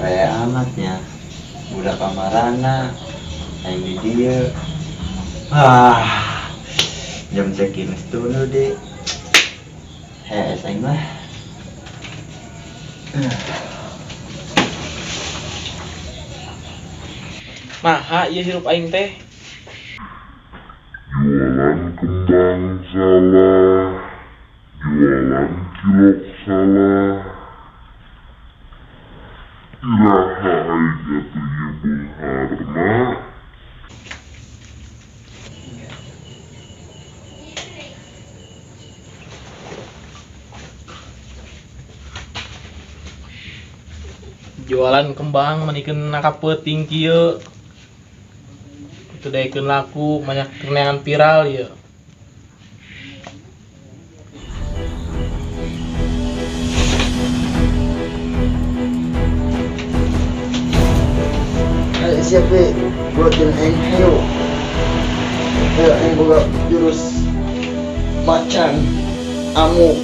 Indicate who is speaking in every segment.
Speaker 1: raya amatnya budak kamarana aing di dieu. Jam segini dulu deh. Aing mah.
Speaker 2: Maha ieu hirup aing teh.
Speaker 3: Jualan kembang salah, jualan cilok salah, iraha aing atuh ieu Bung Harma.
Speaker 2: Jualan kembang manikeun nakapeuting kieu. Itu daekeun laku banyak keneangan viral ieu.
Speaker 1: Siapa buatin aing hayo. Hayo aing boga jurus macan amuk.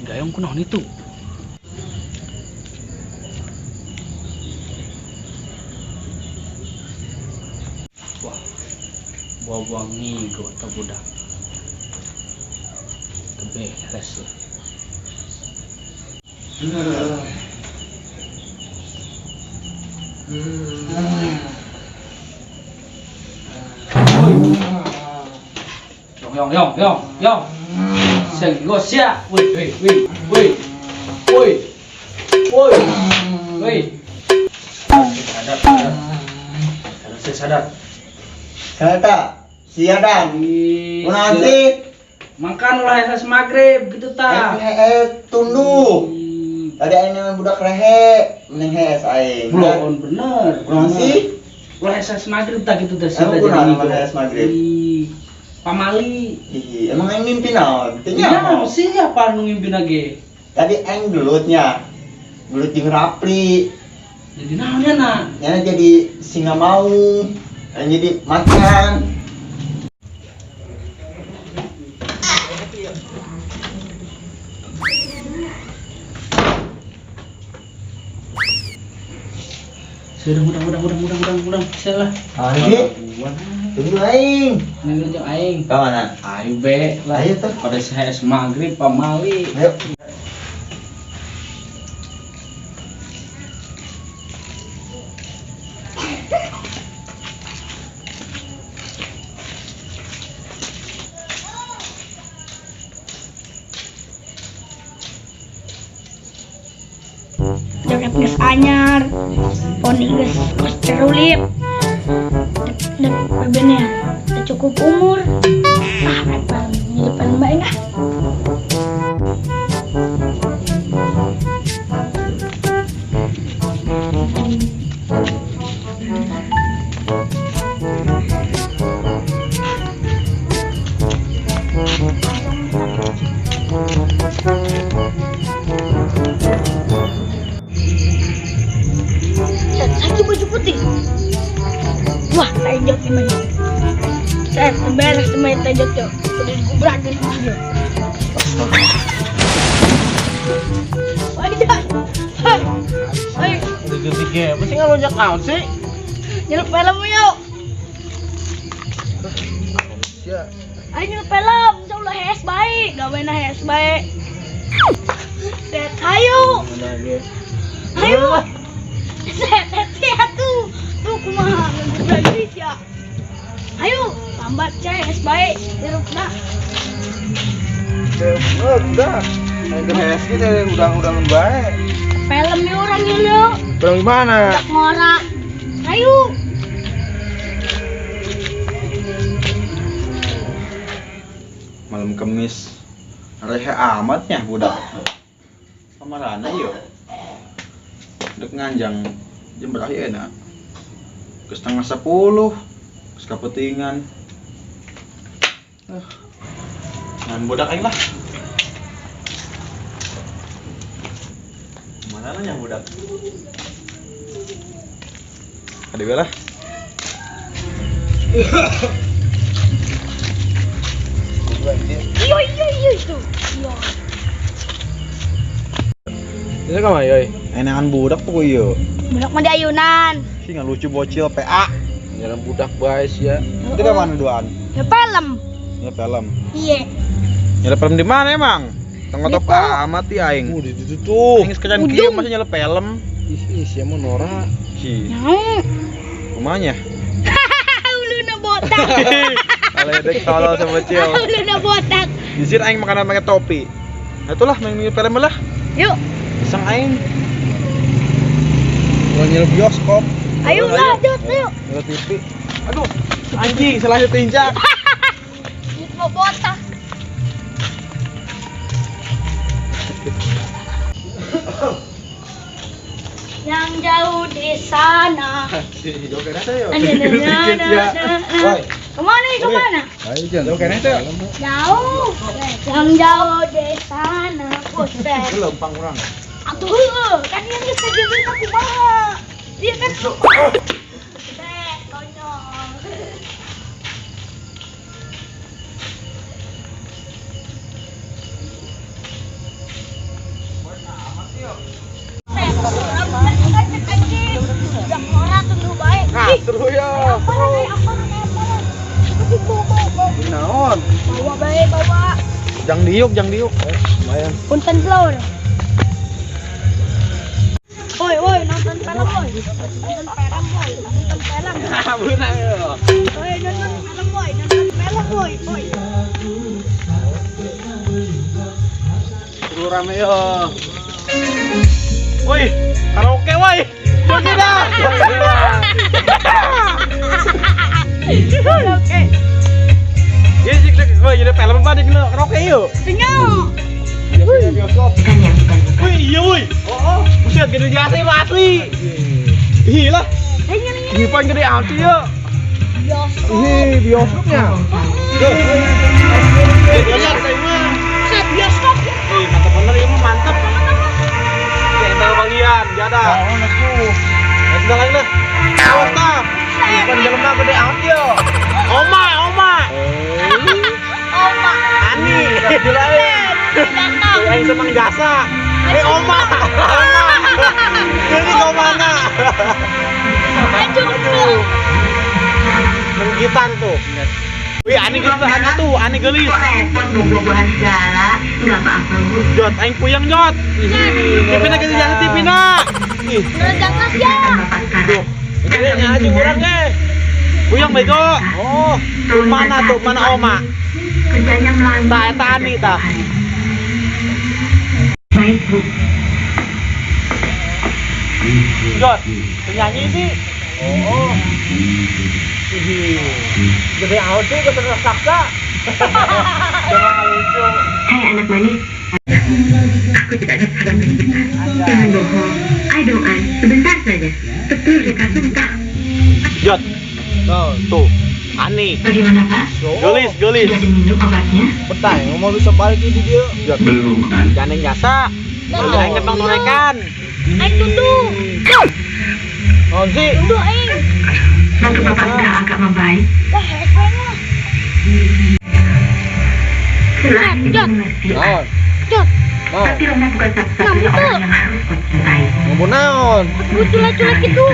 Speaker 2: Gayung kunaon itu? Wah, buang-buang ngigo atau budak. Beres lah. Yong. Sing go sia. Woi. Sadar.
Speaker 1: Kata siadan. Kunaon sih?
Speaker 2: Makan ulah esas magrib gitu ta.
Speaker 1: Tunduk. Tadi aing nama budak rehe, mending hees aing.
Speaker 2: Belum bener.
Speaker 1: Kunaon sih?
Speaker 2: Ulah esas magrib tak gitu teh.
Speaker 1: Emang kunaon nama hees magrib?
Speaker 2: Pamali.
Speaker 1: Emang aing mimpi naon? Teu
Speaker 2: Iya,
Speaker 1: nyaho.
Speaker 2: siapa nu mimpi lagi?
Speaker 1: Tadi aing gelutnya. Gelut jeung Rapli.
Speaker 2: Jadi naonnya na?
Speaker 1: Nyana jadi singa maung. Aing jadi macan.
Speaker 2: Sudah mudah. Salah.
Speaker 1: Ayo, tunggu aing.
Speaker 2: Nunggu jeung aing.
Speaker 1: Ka mana?
Speaker 2: Ayo be lah.
Speaker 1: Ayo tuh.
Speaker 2: Pada saya magrib pamali.
Speaker 1: Ayo.
Speaker 4: Joget geus anyar, poni geus cerulip, dan bebenya udah cukup umur. Apa di depan mbak enggak? Satu baju putih. Wah, tajot ini. Saya beres main tajot yo. Udah digubrak kan dia. Hai.
Speaker 2: Tiga, pasti nggak lonjak out sih?
Speaker 4: Nyeluk film yuk. Ayo nyeluk film, insyaallah hes baik, gaweana hes baik. Set, ayo. Ayo. Set tuh. Tuh kumaha lagi ya. Ayo, lambat cai hes baik. Nyeluk dah.
Speaker 1: Udah. Aing hees gitu udah baik.
Speaker 4: Film yuk orang yuk.
Speaker 1: Film gimana?
Speaker 4: Tak ngorak. Ayo.
Speaker 1: Malam Kemis rehe amatnya budak. Kamarana yuk. Dek nganjang jam berapa ya nak? Ke setengah 10. Ke kapetingan. Ngan budak aing lah. Mana yang budak?
Speaker 5: Ada bela.
Speaker 4: Iyo itu. Iyo.
Speaker 5: Ini kan ayo. Enakan budak tuh yo.
Speaker 4: Budak mah di ayunan.
Speaker 5: Si nggak lucu bocil PA. Jalan budak guys ya. Itu kan mana doan?
Speaker 4: Ya film.
Speaker 5: Ya film.
Speaker 4: Iya.
Speaker 5: Nyala film di mana emang? Tengok top
Speaker 4: Gitu.
Speaker 5: amat ya aing. Di tuh. Aing sekalian
Speaker 4: Ujung.
Speaker 5: kieu masa nyala film. Ih, siapa Nora? Si.
Speaker 4: Nyau.
Speaker 5: Rumahnya.
Speaker 4: Uluna botak.
Speaker 5: Kalau ada tolol sama bocil.
Speaker 4: Uluna botak.
Speaker 5: Di sini aing makanan pakai topi. Nah itulah main film lah.
Speaker 4: Yuk.
Speaker 5: Iseng aing. Mau nyala bioskop.
Speaker 4: Ayo lah, Jod, ayo.
Speaker 5: Nyala TV. Aduh, anjing salah tinjak.
Speaker 4: Itu mau botak. Yang jauh di sana.
Speaker 5: Jauh kena saya.
Speaker 4: Kemana nih, kemana?
Speaker 5: Ayo jangan. Jauh kena saya.
Speaker 4: Jauh. Yang jauh di sana. Buset.
Speaker 5: Lempang kurang.
Speaker 4: Aduh, kan yang bisa jadi aku bawa. Dia kan buset, konyol.
Speaker 5: Nah, seru ya. Naon?
Speaker 4: Bawa baik, bawa.
Speaker 5: Jang diuk. Lumayan.
Speaker 4: Punten telur. Woi, nonton film, woi. Nonton film, woi. Nonton film.
Speaker 5: Bener ya.
Speaker 4: Woi, nonton film, woi. Nonton film, woi. Woi.
Speaker 5: Seru rame ya. Woi, karaoke woi. Joget dah.
Speaker 4: Oke.
Speaker 5: Jadi film apa nih karaoke yuk.
Speaker 4: Senyum.
Speaker 5: Wih, iya wih. Oh, buset gede jasa itu asli. Ih lah. Ini paling gede asli ya.
Speaker 4: Bioskop.
Speaker 5: Ih, bioskopnya.
Speaker 4: Set bioskop.
Speaker 5: Mantap bener ya, mantap. Ya, entar bagian, jada. Ya sudah lain lah. Awas tah. Bukan jalan mah gede amat ya. Oma.
Speaker 4: Oma.
Speaker 5: Ani, julain. Aing senang jasa. Oma. Jadi kau mana?
Speaker 4: Aduh.
Speaker 5: Menggitan tuh. Wih, Ani gelis. Jot, aing puyeng Jot. Tipina ganti jasa tipina. Ih,
Speaker 4: Jangan ya.
Speaker 5: tuh. Ini aja kurang Puyeng bego. Oh, mana Oma? Tak eta Ani tah. Jot, penyanyi sih. Oh. Gede amat sih keterus saksa. Jangan lucu.
Speaker 6: Hai anak manis. Aku tidak ada salah. Jangan bohong. Ayo doan, sebentar saja. Betul Rika, sebentar.
Speaker 5: Jot. Tuh. Ani.
Speaker 6: Bagaimana Pak?
Speaker 5: Gelis.
Speaker 6: Sudah diminum obatnya?
Speaker 5: Betah, ngomong bisa balik di dia. Jot.
Speaker 3: Belum kan?
Speaker 5: Jangan jasa. Aing kan bang norekan.
Speaker 4: Aing tunduk.
Speaker 5: Non sih.
Speaker 4: Tunduk aing.
Speaker 6: Nanti Bapak sudah agak membaik.
Speaker 4: Dah hekenya.
Speaker 6: Setelah ini
Speaker 4: Jot.
Speaker 6: mengerti.
Speaker 5: Non.
Speaker 4: Jod.
Speaker 6: Tapi Rona bukan satu-satunya orang yang harus kau cintai.
Speaker 5: Ngomong naon.
Speaker 4: Aku culek-culek itu.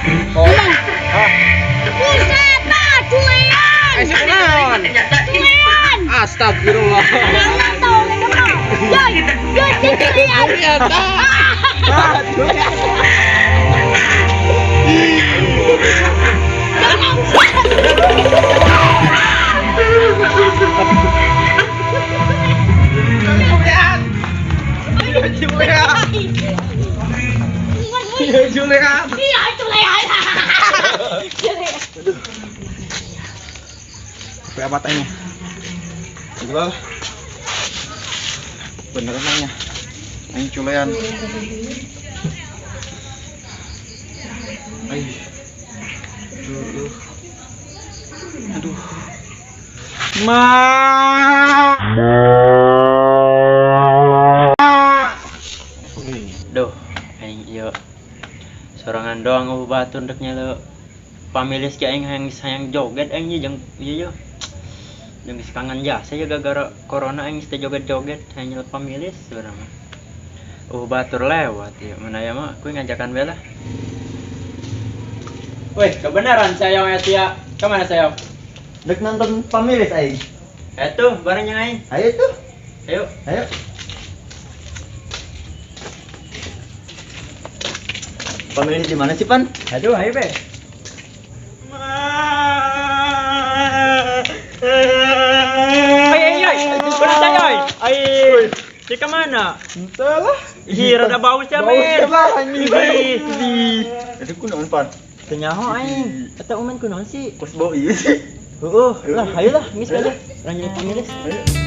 Speaker 6: Istri.
Speaker 5: Oh.
Speaker 4: Buset, nah, culean.
Speaker 5: Naon.
Speaker 4: Culean.
Speaker 5: Astagfirullah.
Speaker 4: Jangan tahu mereka mau. Joy, culean.
Speaker 5: Julean.
Speaker 4: Iya, culean.
Speaker 5: Apa matanya? Itulah. Bener emangnya. Aing culean. Aduh.
Speaker 7: Duh, aing ieu sorangan doang batur deknya lo. pamilis ki aing hayang joget aing jeung ieu jeung geus kangen jasa ya gara-gara corona aing teh joget-joget hanya pamilis urang mah. Batur lewat ya. Mana ya mah kuy ngajakan bela.
Speaker 5: Weh, kebenaran sayang Asia. Kemana sayang?
Speaker 1: Dek nonton pamilis aing.
Speaker 7: Atuh bareng yang aing.
Speaker 1: Ayo tuh.
Speaker 7: Ayo.
Speaker 1: Ayo. Pamilis di mana sih, Pan?
Speaker 5: Aduh, ayo be.
Speaker 7: Ay, berat ay. Ay, di kemana?
Speaker 1: Entahlah.
Speaker 7: Ih, rada bau sia
Speaker 1: Bau
Speaker 7: men.
Speaker 1: sia lah, anjing.
Speaker 7: Ih,
Speaker 1: Aduh, kunaon, Pan?
Speaker 7: teu nyaho aing. Eta umen kunaon sih?
Speaker 1: Kos bau ieu sih.
Speaker 7: Heuh, lah ayolah geus aja. Lanjut pamilis.
Speaker 1: Ayo.